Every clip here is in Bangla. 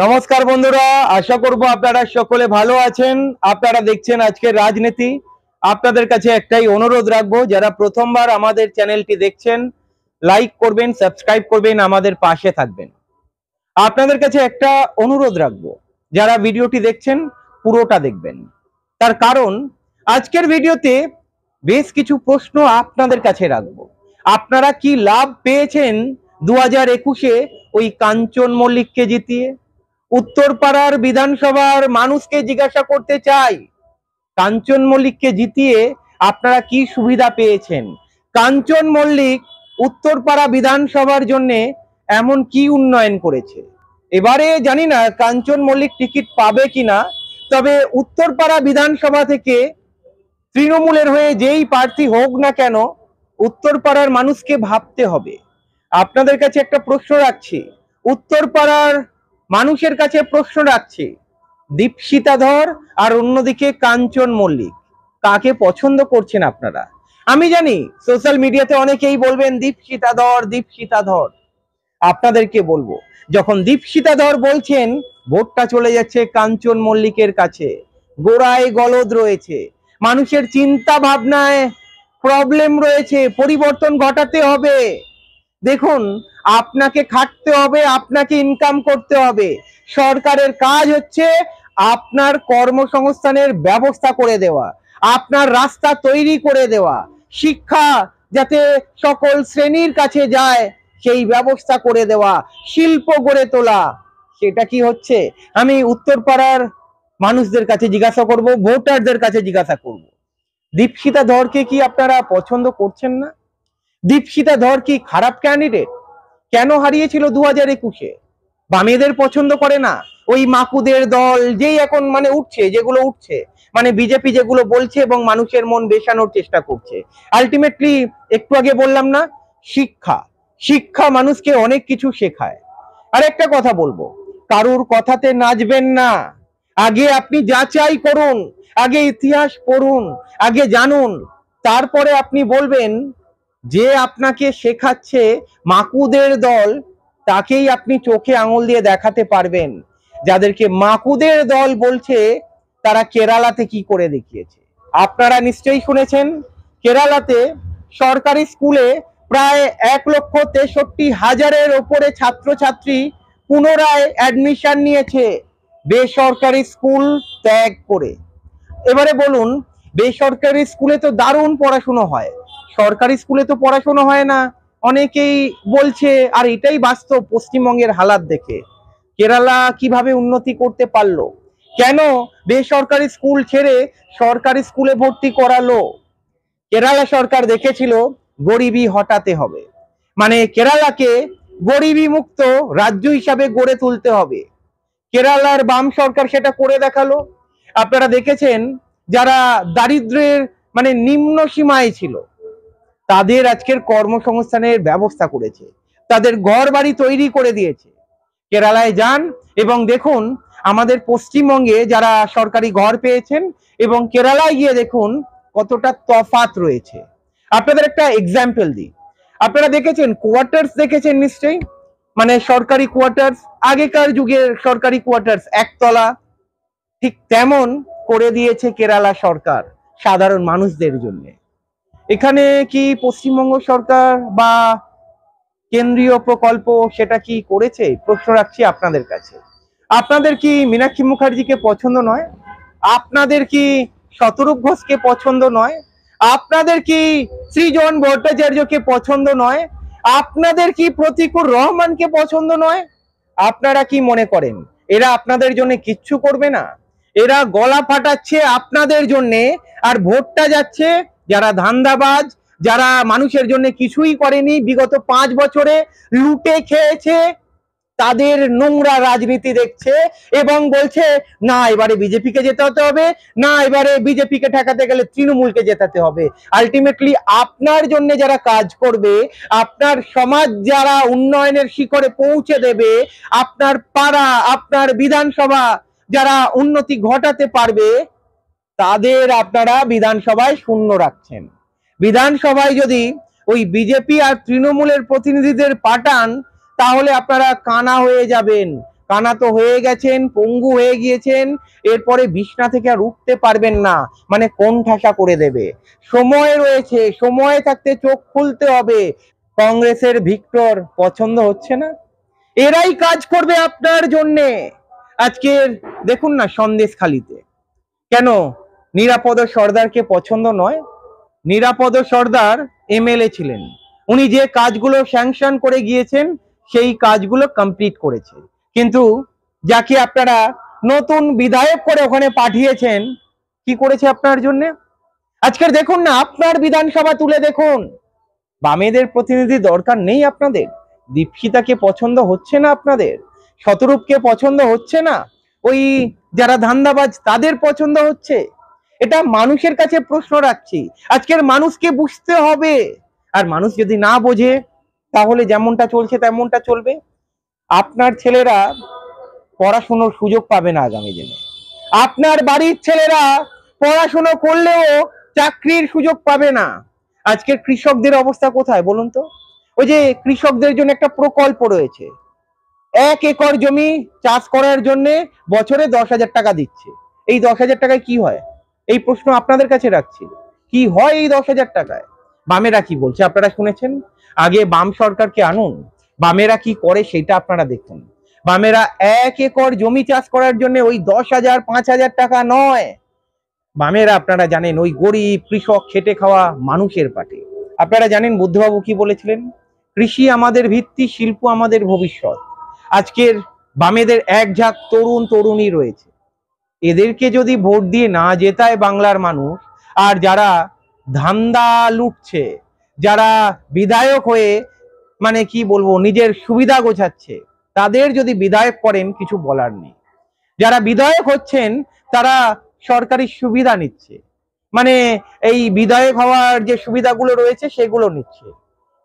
নমস্কার বন্ধুরা, আশা করব আপনারা সকলে ভালো আছেন। আপনারা দেখছেন আজকের রাজনীতি। আপনাদের কাছে একটাই অনুরোধ রাখবো, যারা প্রথমবার আমাদের চ্যানেলটি দেখছেন লাইক করবেন, সাবস্ক্রাইব করবেন, আমাদের পাশে থাকবেন। আপনাদের কাছে একটা অনুরোধ রাখবো, যারা ভিডিওটি দেখছেন পুরোটা দেখবেন। তার কারণ আজকের ভিডিওতে বেশ কিছু প্রশ্ন আপনাদের কাছে রাখবো। আপনারা কি লাভ পেয়েছেন 2021-এ ওই কাঞ্চন মল্লিককে জিতিয়ে? উত্তরপাড়ার বিধানসভার মানুষকে জিজ্ঞাসা করতে চাই, কাঞ্চন মল্লিককে জিতিয়ে আপনারা কি সুবিধা পেয়েছেন? কাঞ্চন মল্লিক উত্তরপাড়া বিধানসভার জন্য এমন কি উন্নয়ন করেছে? এবারে জানি না কাঞ্চন মল্লিক টিকিট পাবে কিনা, তবে উত্তরপাড়া বিধানসভা থেকে তৃণমূলের হয়ে যেই প্রার্থী হোক না কেন, উত্তরপাড়ার মানুষকে ভাবতে হবে। আপনাদের কাছে একটা প্রশ্ন রাখছি, উত্তরপাড়ার মানুষের কাছে প্রশ্ন রাখছি, দীপশিতা ধর আর অন্যদিকে কাঞ্চন মল্লিক, কাকে পছন্দ করছেন আপনারা? আমি জানি সোশ্যাল মিডিয়াতে অনেকেই বলবেন দীপশিতা ধর, দীপশিতা ধর। আপনাদেরকে বলবো, যখন দীপশিতা ধর বলছেন, ভোটটা চলে যাচ্ছে কাঞ্চন মল্লিকের কাছে। গোড়ায় গলদ রয়েছে, মানুষের চিন্তা ভাবনায় প্রবলেম রয়েছে, পরিবর্তন ঘটাতে হবে। দেখুন, আপনাকে খাটতে হবে, আপনাকে ইনকাম করতে হবে। সরকারের কাজ হচ্ছে আপনার কর্মসংস্থানের ব্যবস্থা করে দেওয়া, আপনার রাস্তা তৈরি করে দেওয়া, শিক্ষা যাতে সকল শ্রেণীর কাছে যায় সেই ব্যবস্থা করে দেওয়া, শিল্প গড়ে তোলা। সেটা কি হচ্ছে? আমি উত্তরপাড়ার মানুষদের কাছে জিজ্ঞাসা করব, ভোটারদের কাছে জিজ্ঞাসা করব, দীপশিতা ধরকে কি আপনারা পছন্দ করছেন না? দীপশিতা ধর কি খারাপ ক্যান্ডিডেট? কেন হারিয়েছিল 2021-এ? বামেদের পছন্দ করে না? ওই মাকুদের দল যেই এখন উঠছে, যেগুলো উঠছে, বিজেপি যেগুলো বলছে এবং মানুষের মন বেসানোর চেষ্টা করছে। আলটিমেটলি একটু আগে বললাম না, শিক্ষা শিক্ষা মানুষকে অনেক কিছু শেখায়। আর একটা কথা বলবো, কারুর কথাতে নাচবেন না। আগে আপনি যাচাই করুন, আগে ইতিহাস পড়ুন, আগে জানুন, তারপরে আপনি বলবেন। যে আপনাকে শেখাচ্ছে মাকুদের দল, তাকেই আপনি চোখে আঙুল দিয়ে দেখাতে পারবেন। যাদেরকে মাকুদের দল বলছে, তারা কেরালাতে কি করে দেখিয়েছে। আপনারা নিশ্চয়ই শুনেছেন, কেরালাতে সরকারি স্কুলে প্রায় 1,63,000-এর ওপরে ছাত্রছাত্রী পুনরায় অ্যাডমিশন নিয়েছে বেসরকারি স্কুল ত্যাগ করে। এবারে বলুন, বেসরকারি স্কুলে তো দারুণ পড়াশুনো হয়, সরকারি স্কুলে তো পড়াশোনা হয় না। অনেকেই বলছে, আর এটাই বাস্তব পশ্চিমবঙ্গের হালাত দেখে। কেরালা কিভাবে উন্নতি করতে পারলো? কেন বেসরকারি স্কুল ছেড়ে সরকারি স্কুলে ভর্তি করালো? কেরালা সরকার দেখেছিল গরিবি হটাতে হবে, কেরালাকে গরিবি মুক্ত রাজ্য হিসাবে গড়ে তুলতে হবে। কেরালার বাম সরকার সেটা করে দেখালো। আপনারা দেখেছেন, যারা দারিদ্র্যের নিম্ন সীমায় ছিল, তাদের আজকের কর্মসংস্থানের ব্যবস্থা করেছে, তাদের ঘর বাড়ি তৈরি করে দিয়েছে। কেরালায় যান এবং দেখুন, আমাদের পশ্চিমবঙ্গে যারা সরকারি ঘর পেয়েছেন এবং কেরালায় গিয়ে দেখুন কতটা তফাৎ রয়েছে। আপনাদের একটা এক্সাম্পল দিই, আপনারা দেখেছেন কোয়ার্টার্স, দেখেছেন নিশ্চয়ই, সরকারি কোয়ার্টার্স, আগেকার যুগের সরকারি কোয়ার্টার্স একতলা, ঠিক তেমন করে দিয়েছে কেরালা সরকার সাধারণ মানুষদের জন্য। এখানে কি পশ্চিমবঙ্গ সরকার বা কেন্দ্রীয় প্রকল্প সেটা কি করেছে? প্রশ্ন রাখছি আপনাদের কাছে। আপনাদের কি মীনাক্ষী মুখার্জিকে পছন্দ নয়? আপনাদের কি শতরূপ ঘোষকে পছন্দ নয়? আপনাদের কি সৃজন ভট্টাচার্যকে পছন্দ নয়? আপনাদের কি প্রতিকুর রহমানকে পছন্দ নয়? আপনারা কি মনে করেন এরা আপনাদের জন্য কিচ্ছু করবে না? এরা গলা ফাটাচ্ছে আপনাদের জন্য, আর ভোটটা যাচ্ছে যারা ধান্দাবাজ, যারা মানুষের জন্য কিছুই করেনি, বিগত 5 বছরে লুটে খেয়েছে, তাদের নোংরা রাজনীতি দেখছে এবং বলছে না এবারে বিজেপিকে জেতাতে হবে, না এবারে বিজেপিকে ঠেকাতে গেলে তৃণমূলকে জেতাতে হবে। আলটিমেটলি আপনার জন্য যারা কাজ করবে, আপনার সমাজ যারা উন্নয়নের শিখরে পৌঁছে দেবে, আপনার পাড়া, আপনার বিধানসভা যারা উন্নতি ঘটাতে পারবে, তাদের আপনারা বিধানসভায় শূন্য রাখছেন। বিধানসভায় যদি ওই বিজেপি আর তৃণমূলের প্রতিনিধিদের পাঠান, তাহলে আপনারা কানা হয়ে যাবেন, কানাতো হয়ে গেছেন, পঙ্গু হয়ে গিয়েছেন, এরপরে বিছনা থেকে আর উঠতে পারবেন না, মানে কোণঠাসা করে দেবে। সময় রয়েছে, সময় থাকতে চোখ খুলতে হবে। কংগ্রেসের ভিক্টর পছন্দ হচ্ছে না, এরাই কাজ করবে আপনার জন্যে। আজকের দেখুন না সন্দেশখালিতে, কেন নিরাপদ সর্দারকে পছন্দ নয়? নিরাপদ সর্দার এমএলএ ছিলেন, উনি যে কাজগুলো স্যাংশন করে গিয়েছেন সেই কাজগুলো কমপ্লিট করেছে, কিন্তু যাকে আপনারা নতুন বিধায়ক করে ওখানে পাঠিয়েছেন, কি করেছে আপনার জন্য? আজকের দেখুন না আপনার বিধানসভা তুলে দেখুন, বামেদের প্রতিনিধি দরকার নেই আপনাদের? দীপশিতাকে পছন্দ হচ্ছে না আপনাদের? শতরূপকে পছন্দ হচ্ছে না? ওই যারা ধান্দাবাজ তাদের পছন্দ হচ্ছে? এটা মানুষের কাছে প্রশ্ন রাখছি। আজকের মানুষকে বুঝতে হবে, আর মানুষ যদি না বোঝে তাহলে যেমনটা চলছে তেমনটা চলবে। আপনার ছেলেরা পড়াশোনার সুযোগ পাবে না আগামী দিনে, আপনার বাড়ির ছেলেরা পড়াশোনা করলেও চাকরির সুযোগ পাবে না। আজকের কৃষকদের অবস্থা কোথায় বলুন তো? ওই যে কৃষকদের জন্য একটা প্রকল্প রয়েছে, 1 একর জমি চাষ করার জন্য বছরে 10,000 টাকা দিচ্ছে। এই 10,000 টাকায় কি হয়? এই প্রশ্ন আপনাদের কাছে রাখছি, কি হয় এই 10,000 টাকায়? বামেরা কি বলছে আপনারা শুনেছেন? আগে বাম সরকারকে আনুন, বামেরা কি করে সেটা আপনারা দেখুন। বামেরা 1 একর জমি চাষ করার জন্য ওই 10,000 5,000 টাকা নয়, বামেরা আপনারা জানেন ওই গরিব কৃষক খেটে খাওয়া মানুষের পাটে। আপনারা জানেন বুদ্ধবাবু কি বলেছিলেন? কৃষি আমাদের ভিত্তি, শিল্প আমাদের ভবিষ্যৎ। আজকের বামেদের এক ঝাঁক তরুণ তরুণী রয়েছে, এদেরকে যদি ভোট দিয়ে না জেতায় বাংলার মানুষ, আর যারা ধান্দা লুটছে, যারা বিধায়ক হয়ে মানে কি বলবো নিজের সুবিধা গোছাচ্ছে, তাদের যদি বিধায়ক করেন কিছু বলার নেই। যারা বিধায়ক হচ্ছেন তারা সরকারি সুবিধা নিচ্ছে, মানে এই বিধায়ক হওয়ার যে সুবিধাগুলো রয়েছে সেগুলো নিচ্ছে।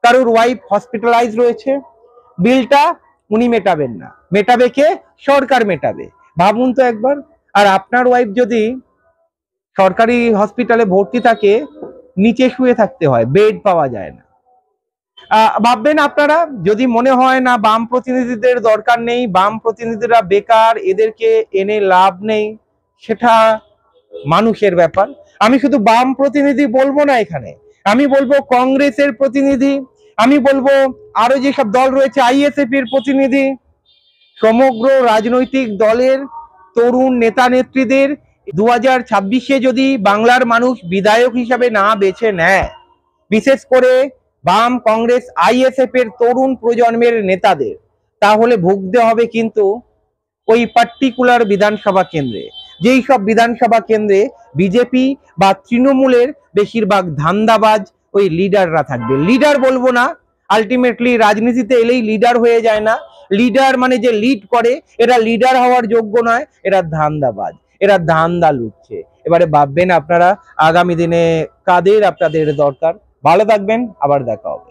কারোর ওয়াইফ হসপিটালাইজ রয়েছে, বিলটা উনি মেটাবেন না, মেটাবে কে? সরকার মেটাবে। ভাবুন তো একবার। আর আপনার ওয়াইফ যদি সরকারি হসপিটালে ভর্তি থাকে, নিচে শুয়ে থাকতে হয়, বেড পাওয়া যায় না। ভাববেন আপনারা, যদি মনে হয় না বাম প্রতিনিধিদের দরকার নেই, বাম প্রতিনিধিরা বেকার, এদেরকে এনে লাভ নেই, সেটা মানুষের ব্যাপার। আমি শুধু বাম প্রতিনিধি বলবো না এখানে, আমি বলবো কংগ্রেসের প্রতিনিধি, আমি বলবো আরো যেসব দল রয়েছে আইএসএফ এর প্রতিনিধি, সমগ্র রাজনৈতিক দলের তরুণ নেতা নেত্রীদের 2026-এ যদি বাংলার মানুষ বিধায়ক হিসাবে না বেছে নেয়, বিশেষ করে বাম কংগ্রেস আইএসএফ এর তরুণ প্রজন্মের নেতাদের, তাহলে ভুগতে হবে কিন্তু ওই পার্টিকুলার বিধানসভা কেন্দ্রে, যেই সব বিধানসভা কেন্দ্রে বিজেপি বা তৃণমূলের বেশিরভাগ ধান্দাবাজ ওই লিডাররা থাকবে। লিডার বলবো না, আলটিমেটলি রাজনীতিতে এলেই লিডার হয়ে যায় না। লিডার মানে যে লিড করে, এরা লিডার হওয়ার যোগ্য নয়, এরা ধান্দাবাজ, এরা ধান্দা লুটছে। এবারে ভাববেন আপনারা আগামী দিনে কাদের আপনাদের দরকার। ভালো থাকবেন, আবার দেখা হবে।